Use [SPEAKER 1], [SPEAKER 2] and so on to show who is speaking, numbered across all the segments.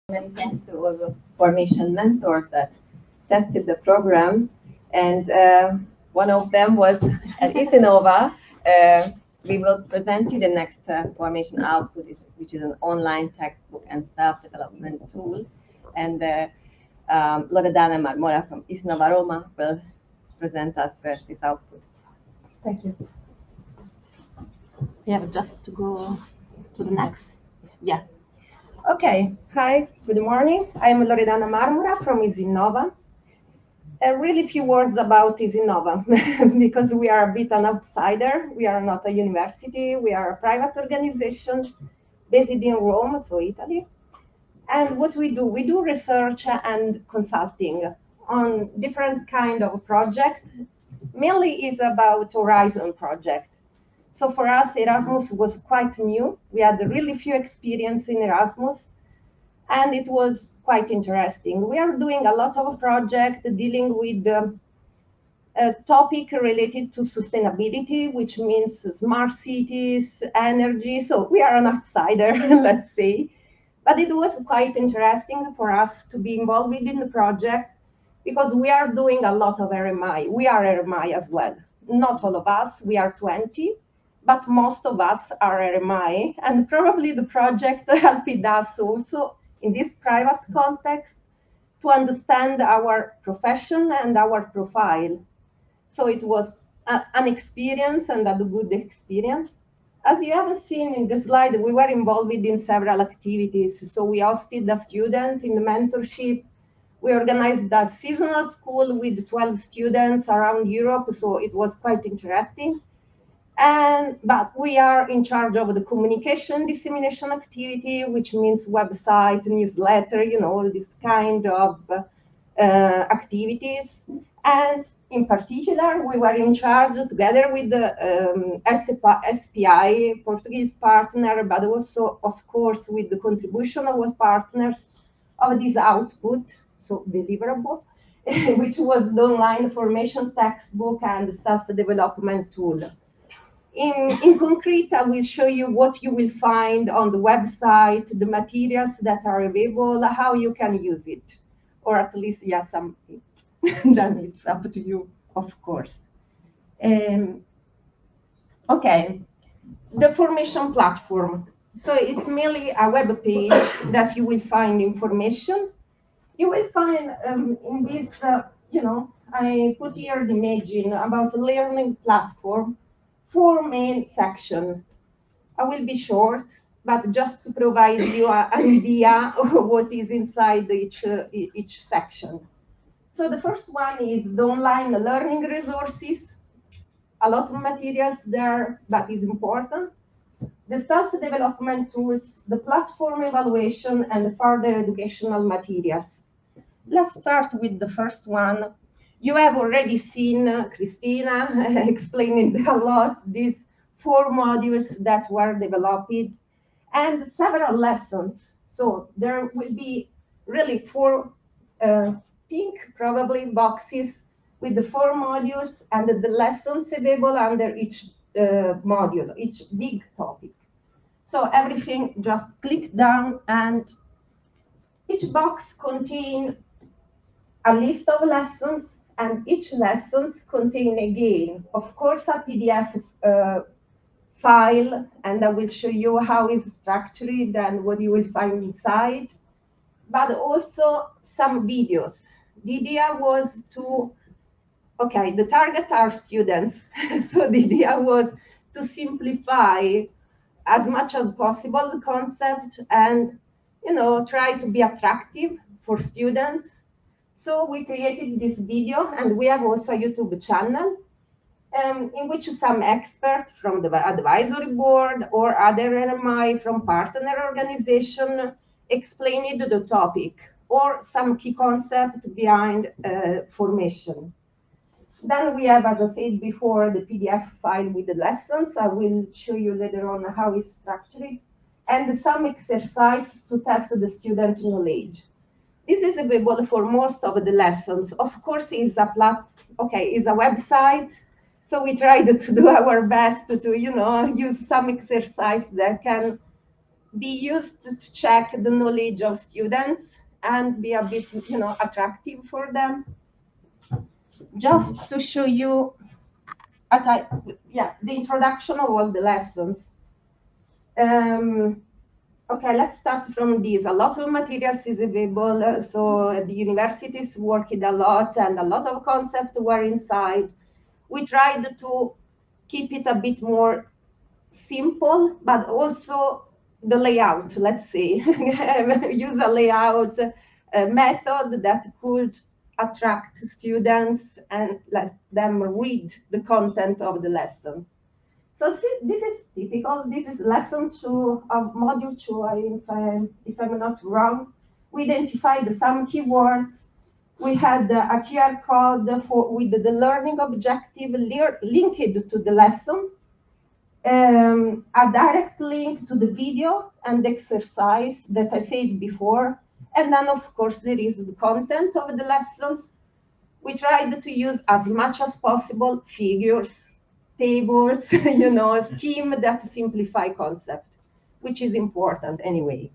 [SPEAKER 1] Many thanks to all the foRMAtion mentors that tested the program. And one of them was at Isinova. We will present you the next foRMAtion output, which is an online textbook and self-development tool. And Loredana Marmora from Isinova Roma will present us this output.
[SPEAKER 2] Thank you. We have just to go to the next. Yeah. Okay. Hi, good morning. I'm Loredana Marmora from Isinova. Really few words about Isinova, because we are a bit an outsider. We are not a university. We are a private organization based in Rome, so Italy. And what we do research and consulting on different kind of project. Mainly is about Horizon project. So for us, Erasmus was quite new. We had really few experience in Erasmus, and it was quite interesting. We are doing a lot of projects dealing with a topic related to sustainability, which means smart cities, energy. So we are an outsider, let's say. But it was quite interesting for us to be involved in the project because we are doing a lot of RMI. We are RMI as well. Not all of us, we are 20, but most of us are RMI. And probably the project helped us also in this private context to understand our profession and our profile. So it was an experience and a good experience. As you have seen in the slide, we were involved in several activities. So we hosted a student in the mentorship. We organized a seasonal school with 12 students around Europe. So it was quite interesting. But we are in charge of the communication dissemination activity, which means website, newsletter, this kind of activities. And in particular, we were in charge together with the SPI, Portuguese partner, but also, of course, with the contribution of our partners of this output, so deliverable, which was the online foRMAtion textbook and self-development tool. In concrete, I will show you what you will find on the website, the materials that are available, how you can use it, or at least, yeah, some. Then it's up to you, of course. Okay, the foRMAtion platform. So it's merely a web page that you will find information. You will find in this, I put here the imaging about the learning platform, 4 main sections. I will be short, but just to provide you an idea of what is inside each section. So the first one is the online learning resources. A lot of materials there, but is important. The self-development tools, the platform evaluation, and the further educational materials. Let's start with the first one. You have already seen Christina explaining a lot these 4 modules that were developed and several lessons. So there will be really 4 pink probably boxes with the 4 modules and the lessons available under each module, each big topic. So everything, just click down, and each box contains a list of lessons, and each lessons contain again, of course, a PDF file, and I will show you how it's structured and what you will find inside, but also some videos. The idea was to, okay, the target are students, so the idea was to simplify as much as possible the concept and, try to be attractive for students. So we created this video, and we have also a YouTube channel in which some experts from the advisory board or other NMI from partner organization explained the topic or some key concept behind foRMAtion. Then we have, as I said before, the PDF file with the lessons. I will show you later on how it's structured, and some exercise to test the student knowledge. This is available for most of the lessons. Of course, is a website. So we tried to do our best to, use some exercise that can be used to check the knowledge of students and be a bit, attractive for them. Just to show you, the introduction of all the lessons. Okay, let's start from this. A lot of materials is available, so the universities worked a lot, and a lot of concepts were inside. We tried to keep it a bit more simple, but also the layout, let's say. Use a layout method that could attract students and let them read the content of the lessons. So see, this is typical. This is lesson 2 of module 2, if I'm not wrong. We identified some keywords. We had a QR code with the learning objective linked to the lesson. A direct link to the video and exercise that I said before. And then, of course, there is the content of the lessons. We tried to use as much as possible figures, tables, scheme that simplify concept, which is important anyway.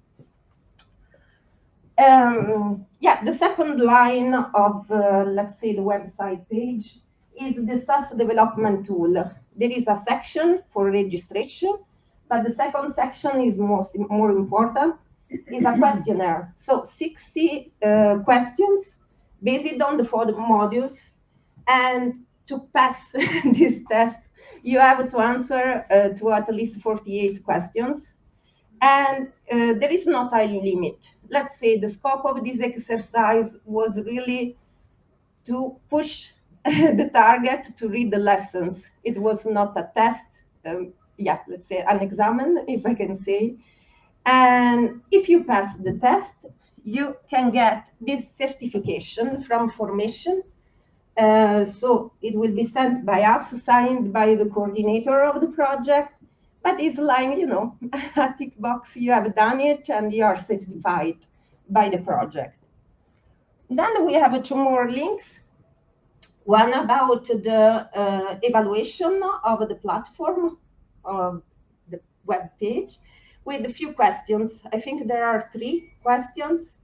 [SPEAKER 2] The second line of, let's say, the website page is the self-development tool. There is a section for registration, but the second section is more important, is a questionnaire. So 60 questions based on the 4 modules. And to pass this test, you have to answer to at least 48 questions. And there is no time limit. Let's say the scope of this exercise was really to push the target to read the lessons. It was not a test, let's say an examen, if I can say. And if you pass the test, you can get this certification from foRMAtion. So it will be sent by us, signed by the coordinator of the project, but it's like, a tick box, you have done it and you are certified by the project. Then we have 2 more links. One about the evaluation of the platform, of the web page, with a few questions. I think there are 3 questions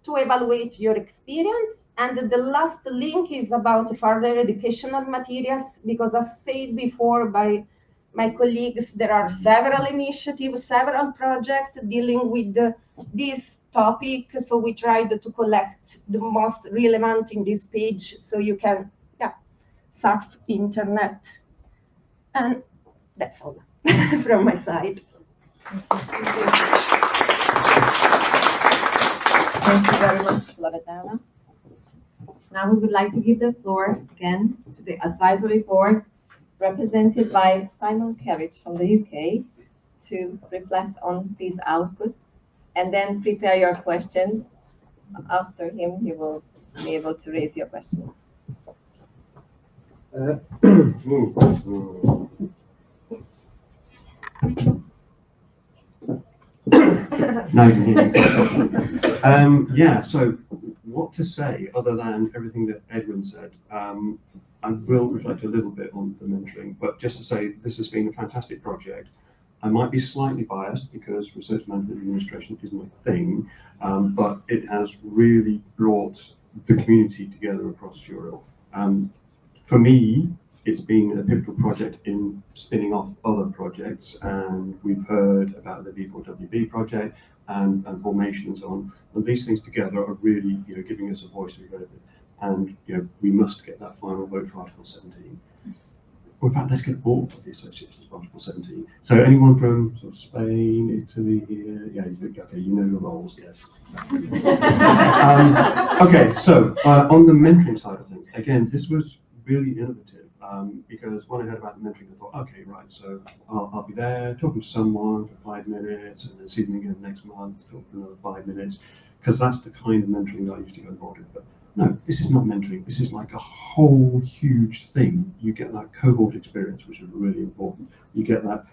[SPEAKER 2] to evaluate your experience. And the last link is about further educational materials, because as said before by my colleagues, there are several initiatives, several projects dealing with this topic. So we tried to collect the most relevant in this page so you can surf internet. And that's all from my side.
[SPEAKER 1] Thank you very much, Loredana. Now we would like to give the floor again to the advisory board, represented by Simon Kerridge from the UK, to reflect on these outputs and then prepare your questions. After him, you will be able to raise your questions.
[SPEAKER 3] Now you can hear me. So what to say other than everything that Edwin said? I will reflect a little bit on the mentoring, but just to say this has been a fantastic project. I might be slightly biased because research management administration is my thing, but it has really brought the community together across Europe. For me, it's been a pivotal project in spinning off other projects, and we've heard about the V4WB project and foRMAtion and so on. And these things together are really, giving us a voice to be heard with. And we must get that final vote for Article 17. Well, in fact, let's get all of the associations for Article 17. So anyone from sort of Spain, Italy here? Yeah, okay, you know your roles, yes. Exactly. Okay, so on the mentoring side of things, again, this was really innovative. Because when I heard about the mentoring, I thought, okay, right, so I'll be there talking to someone for 5 minutes and then see them again next month, talk for another 5 minutes, because that's the kind of mentoring that I used to get involved in. But no, this is not mentoring. This is like a whole huge thing. You get that cohort experience, which is really important. You get that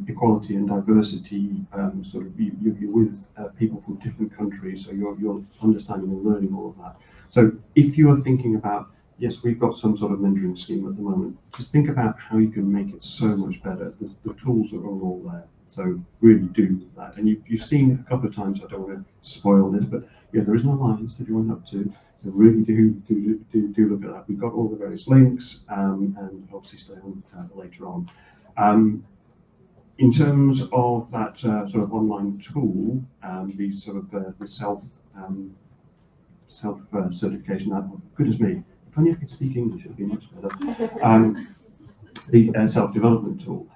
[SPEAKER 3] equality and diversity, sort of you're with people from different countries, so you're understanding and learning all of that. So if you are thinking about yes, we've got some sort of mentoring scheme at the moment. Just think about how you can make it so much better. The tools are all there. So really do that. And you've seen a couple of times, I don't want to spoil this, but yeah, there is an alliance to join up to. So really do look at that. We've got all the various links, and obviously stay on later on. In terms of that sort of online tool, the sort of the self certification. Goodness me, if only I could speak English, it'd be much better. The self-development tool.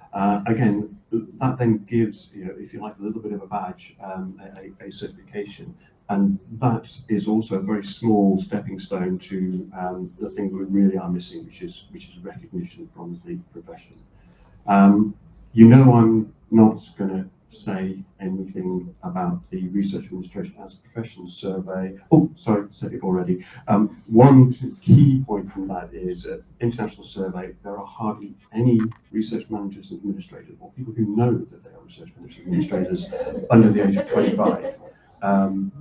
[SPEAKER 3] Again, that then gives, if you like, a little bit of a badge, a certification, and that is also a very small stepping stone to the thing we really are missing, which is recognition from the profession. I'm not going to say anything about the Research Administration as a Profession survey. Oh, sorry, said it already. One key point from that is international survey, there are hardly any research managers and administrators, or people who know that they are research managers and administrators under the age of 25. And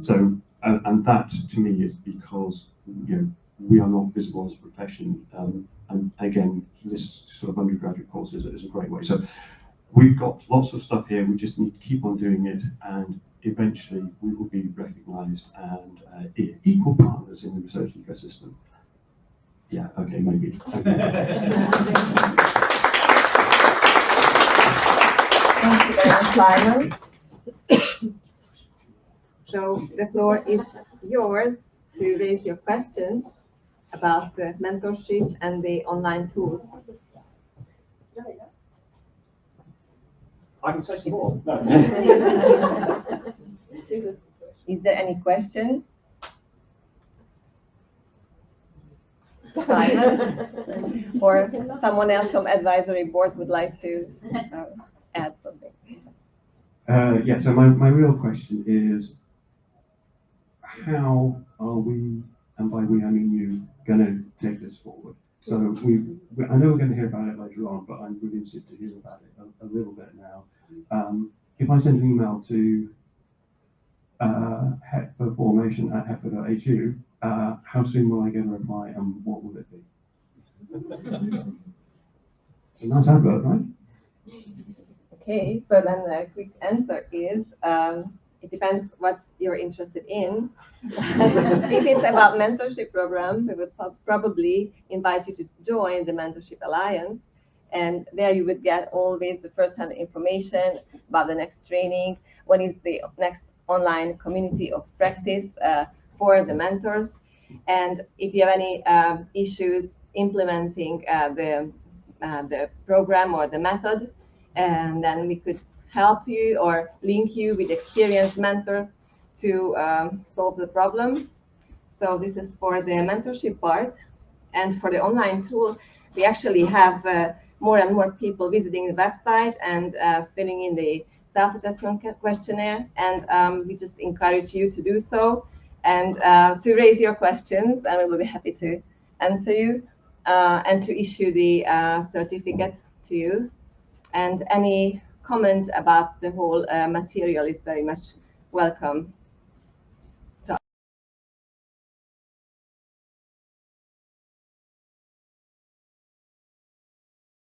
[SPEAKER 3] that to me is because we are not visible as a profession. And again, this sort of undergraduate course is a great way. So we've got lots of stuff here. We just need to keep on doing it, and eventually we will be recognised and equal partners in the research ecosystem. Yeah, okay, maybe.
[SPEAKER 1] Thank you very much, Simon. So the floor is yours to raise your questions about the mentorship and the online tools.
[SPEAKER 4] I can say some more. No.
[SPEAKER 1] Is there any question? Simon? Or someone else from advisory board would like to add something?
[SPEAKER 3] Yeah, so my real question is, how are we, and by we I mean you, going to take this forward? So I know we're going to hear about it later on, but I'm really interested to hear about it a little bit now. If I send an email to foRMAtion at hetford.hu, how soon will I get a reply, and what will it be? A nice advert, right?
[SPEAKER 1] Okay, so then the quick answer is, it depends what you're interested in. If it's about mentorship program, we would probably invite you to join the Mentorship Alliance. And there you would get always the first-hand information about the next training, when is the next online community of practice for the mentors. And if you have any issues implementing the program or the method, and then we could help you or link you with experienced mentors to solve the problem. So this is for the mentorship part. And for the online tool, we actually have more and more people visiting the website and filling in the self-assessment questionnaire. And we just encourage you to do so and to raise your questions, and we will be happy to answer you and to issue the certificate to you. And any comment about the whole material is very much welcome.